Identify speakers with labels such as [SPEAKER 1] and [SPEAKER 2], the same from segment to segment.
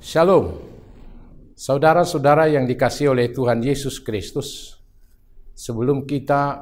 [SPEAKER 1] Shalom, saudara-saudara yang dikasihi oleh Tuhan Yesus Kristus. Sebelum kita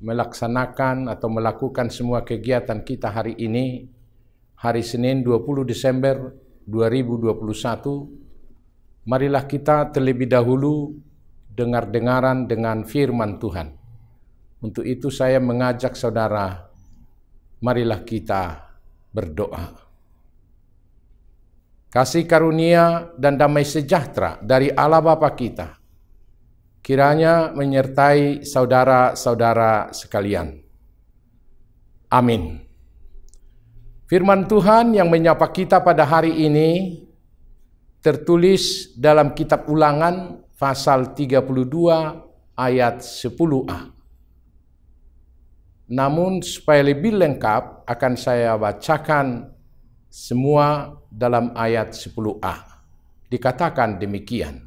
[SPEAKER 1] melaksanakan atau melakukan semua kegiatan kita hari ini, hari Senin 20 Desember 2021, marilah kita terlebih dahulu dengar-dengaran dengan firman Tuhan. Untuk itu saya mengajak saudara, marilah kita berdoa. Kasih karunia dan damai sejahtera dari Allah Bapa kita kiranya menyertai saudara-saudara sekalian. Amin. Firman Tuhan yang menyapa kita pada hari ini tertulis dalam kitab Ulangan pasal 32 ayat 10a. Namun supaya lebih lengkap akan saya bacakan semua dalam ayat 10a. Dikatakan demikian.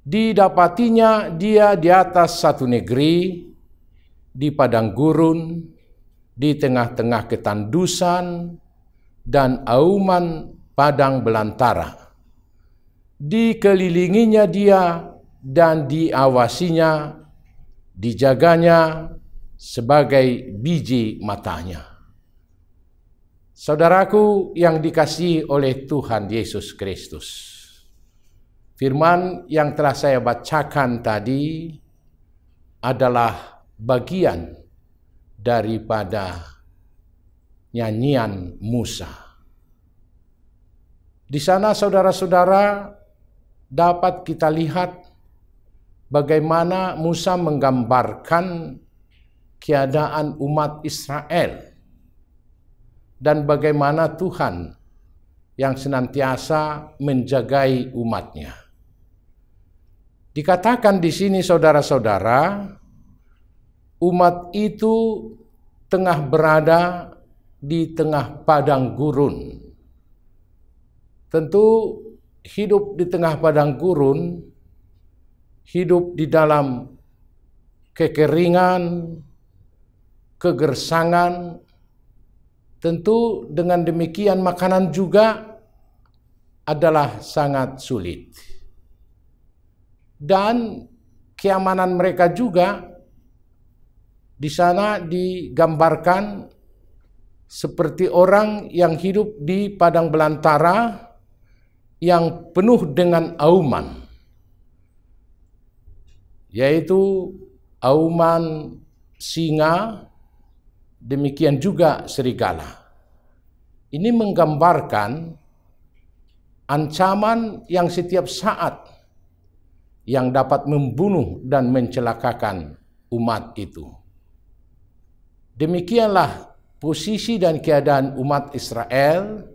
[SPEAKER 1] Didapatinya dia di atas satu negeri, di padang gurun, di tengah-tengah ketandusan, dan auman padang belantara. Dikelilinginya dia dan diawasinya, dijaganya sebagai biji matanya. Saudaraku yang dikasihi oleh Tuhan Yesus Kristus, firman yang telah saya bacakan tadi adalah bagian daripada nyanyian Musa. Di sana saudara-saudara dapat kita lihat bagaimana Musa menggambarkan keadaan umat Israel dan bagaimana Tuhan yang senantiasa menjagai umatnya. Dikatakan di sini saudara-saudara, umat itu tengah berada di tengah padang gurun. Tentu hidup di tengah padang gurun, hidup di dalam kekeringan, kegersangan, tentu dengan demikian makanan juga adalah sangat sulit. Dan keamanan mereka juga di sana digambarkan seperti orang yang hidup di padang belantara yang penuh dengan auman, yaitu auman singa, demikian juga serigala. Ini menggambarkan ancaman yang setiap saat yang dapat membunuh dan mencelakakan umat itu. Demikianlah posisi dan keadaan umat Israel.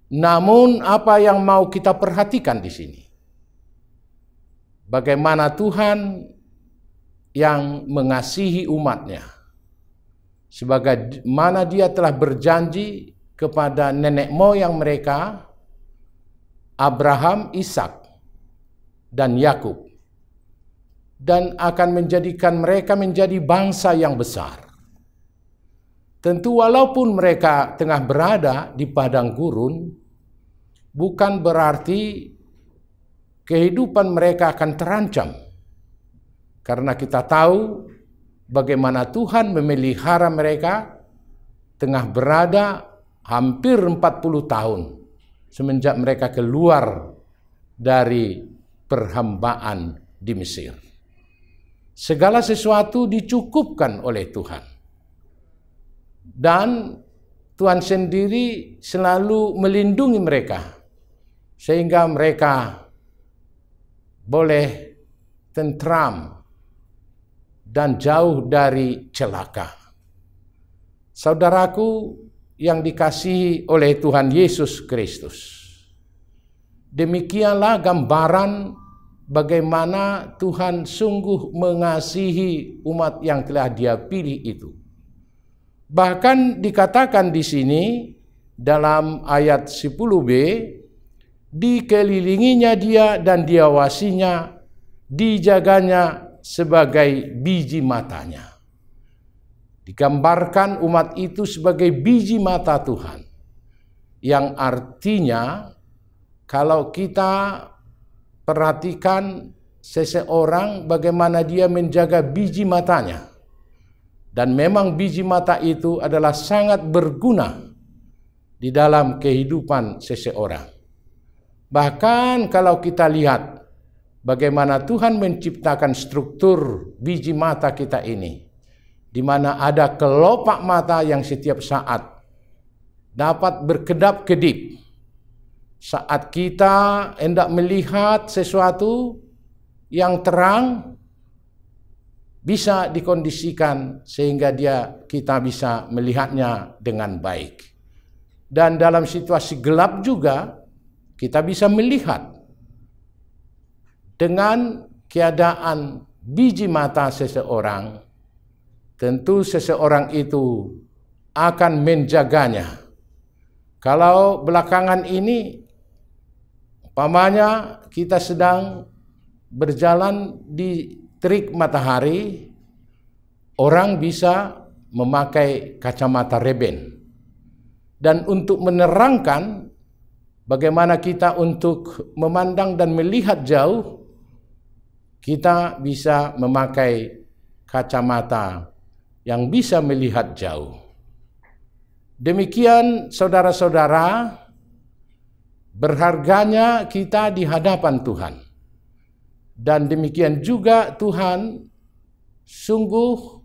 [SPEAKER 1] Namun apa yang mau kita perhatikan di sini? Bagaimana Tuhan yang mengasihi umatnya, sebagaimana dia telah berjanji kepada nenek moyang mereka, Abraham, Ishak, dan Yakub, dan akan menjadikan mereka menjadi bangsa yang besar. Tentu walaupun mereka tengah berada di padang gurun, bukan berarti kehidupan mereka akan terancam. Karena kita tahu bagaimana Tuhan memelihara mereka tengah berada hampir 40 tahun semenjak mereka keluar dari perhambaan di Mesir. Segala sesuatu dicukupkan oleh Tuhan. Dan Tuhan sendiri selalu melindungi mereka sehingga mereka boleh tentram dan jauh dari celaka. Saudaraku yang dikasihi oleh Tuhan Yesus Kristus, demikianlah gambaran bagaimana Tuhan sungguh mengasihi umat yang telah Dia pilih itu. Bahkan dikatakan di sini dalam ayat 10b, dikelilinginya dia dan diawasinya, dijaganya sebagai biji matanya. Digambarkan umat itu sebagai biji mata Tuhan. yang artinya kalau kita perhatikan seseorang bagaimana dia menjaga biji matanya, dan memang biji mata itu adalah sangat berguna di dalam kehidupan seseorang. Bahkan kalau kita lihat bagaimana Tuhan menciptakan struktur biji mata kita ini, di mana ada kelopak mata yang setiap saat dapat berkedap-kedip. Saat kita hendak melihat sesuatu yang terang, bisa dikondisikan sehingga kita bisa melihatnya dengan baik. Dan dalam situasi gelap juga kita bisa melihat dengan keadaan biji mata seseorang. Tentu seseorang itu akan menjaganya. Kalau belakangan ini, umpamanya kita sedang berjalan di terik matahari, orang bisa memakai kacamata reben. Dan untuk menerangkan bagaimana kita untuk memandang dan melihat jauh, kita bisa memakai kacamata yang bisa melihat jauh. Demikian saudara-saudara, berharganya kita di hadapan Tuhan. Dan demikian juga Tuhan sungguh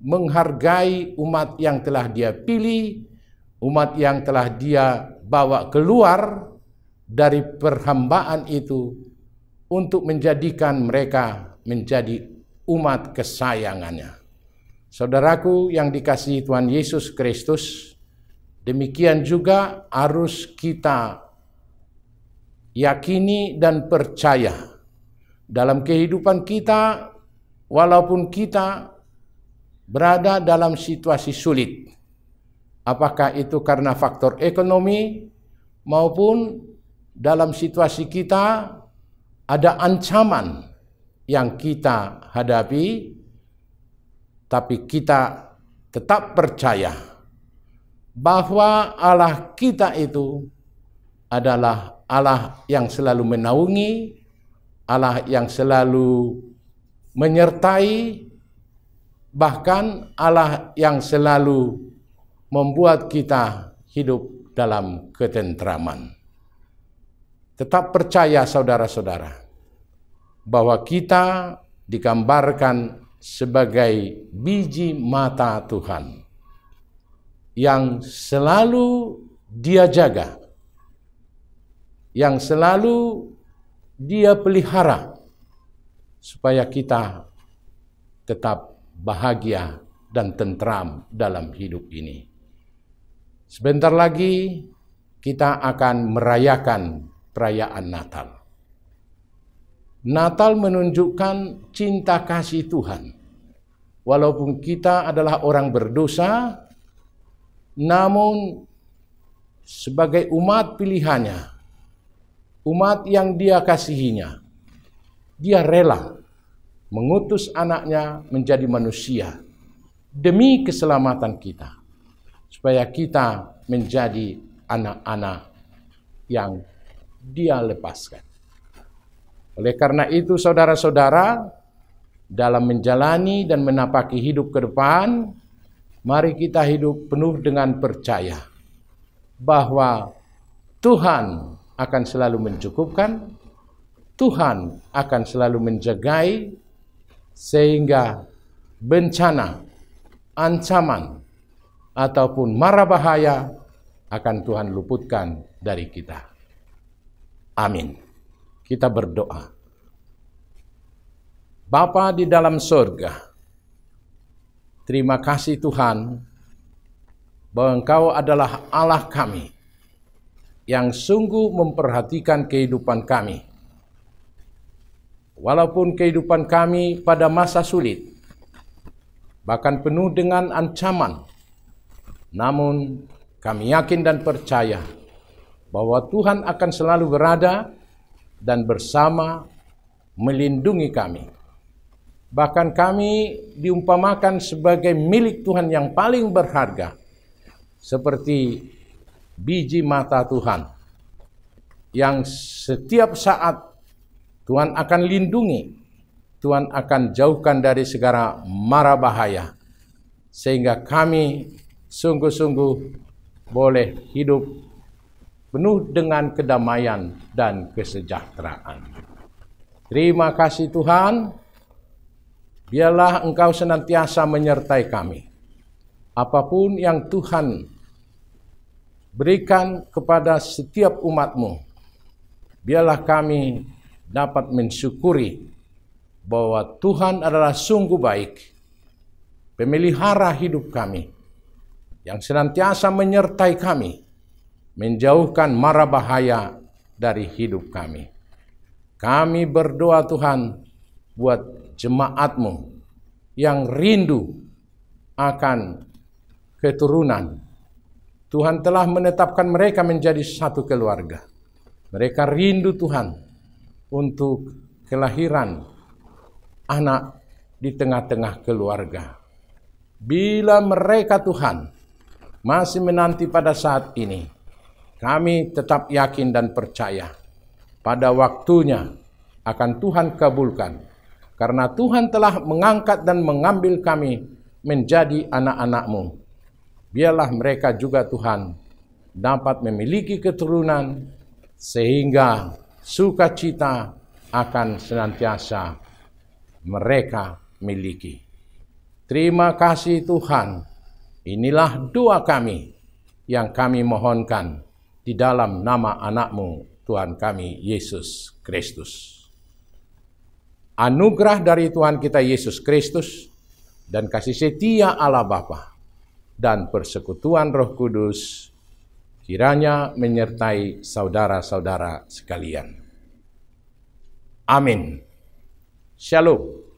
[SPEAKER 1] menghargai umat yang telah Dia pilih, umat yang telah Dia bawa keluar dari perhambaan itu untuk menjadikan mereka menjadi umat kesayangannya. Saudaraku yang dikasihi Tuhan Yesus Kristus, demikian juga harus kita yakini dan percaya dalam kehidupan kita, walaupun kita berada dalam situasi sulit. Apakah itu karena faktor ekonomi maupun dalam situasi kita ada ancaman yang kita hadapi, tapi kita tetap percaya bahwa Allah kita itu adalah Allah yang selalu menaungi, Allah yang selalu menyertai, bahkan Allah yang selalu membuat kita hidup dalam ketentraman. Tetap percaya saudara-saudara bahwa kita digambarkan sebagai biji mata Tuhan yang selalu Dia jaga, yang selalu Dia pelihara supaya kita tetap bahagia dan tentram dalam hidup ini. Sebentar lagi kita akan merayakan perayaan Natal. Natal menunjukkan cinta kasih Tuhan. Walaupun kita adalah orang berdosa, namun sebagai umat pilihannya, umat yang Dia kasihinya, Dia rela mengutus anaknya menjadi manusia demi keselamatan kita, supaya kita menjadi anak-anak yang Dia lepaskan. Oleh karena itu saudara-saudara, dalam menjalani dan menapaki hidup ke depan, mari kita hidup penuh dengan percaya bahwa Tuhan akan selalu mencukupkan, Tuhan akan selalu menjagai, sehingga bencana, ancaman, ataupun mara bahaya akan Tuhan luputkan dari kita. Amin. Kita berdoa. Bapa di dalam surga, terima kasih Tuhan bahwa Engkau adalah Allah kami yang sungguh memperhatikan kehidupan kami. Walaupun kehidupan kami pada masa sulit, bahkan penuh dengan ancaman, namun kami yakin dan percaya bahwa Tuhan akan selalu berada dan bersama melindungi kami. Bahkan kami diumpamakan sebagai milik Tuhan yang paling berharga, seperti biji mata Tuhan yang setiap saat Tuhan akan lindungi, Tuhan akan jauhkan dari segala mara bahaya, sehingga kami sungguh-sungguh boleh hidup penuh dengan kedamaian dan kesejahteraan. Terima kasih Tuhan, biarlah Engkau senantiasa menyertai kami. Apapun yang Tuhan berikan kepada setiap umat-Mu, biarlah kami dapat mensyukuri bahwa Tuhan adalah sungguh baik, pemelihara hidup kami, yang senantiasa menyertai kami, menjauhkan mara bahaya dari hidup kami. Kami berdoa Tuhan buat jemaat-Mu yang rindu akan keturunan. Tuhan telah menetapkan mereka menjadi satu keluarga. Mereka rindu Tuhan untuk kelahiran anak di tengah-tengah keluarga. Bila mereka Tuhan masih menanti pada saat ini, kami tetap yakin dan percaya pada waktunya akan Tuhan kabulkan. Karena Tuhan telah mengangkat dan mengambil kami menjadi anak-anak-Mu. Biarlah mereka juga Tuhan dapat memiliki keturunan sehingga sukacita akan senantiasa mereka miliki. Terima kasih Tuhan. Inilah doa kami yang kami mohonkan di dalam nama anak-Mu, Tuhan kami Yesus Kristus. Anugerah dari Tuhan kita Yesus Kristus dan kasih setia Allah Bapa dan persekutuan Roh Kudus kiranya menyertai saudara-saudara sekalian. Amin. Shalom.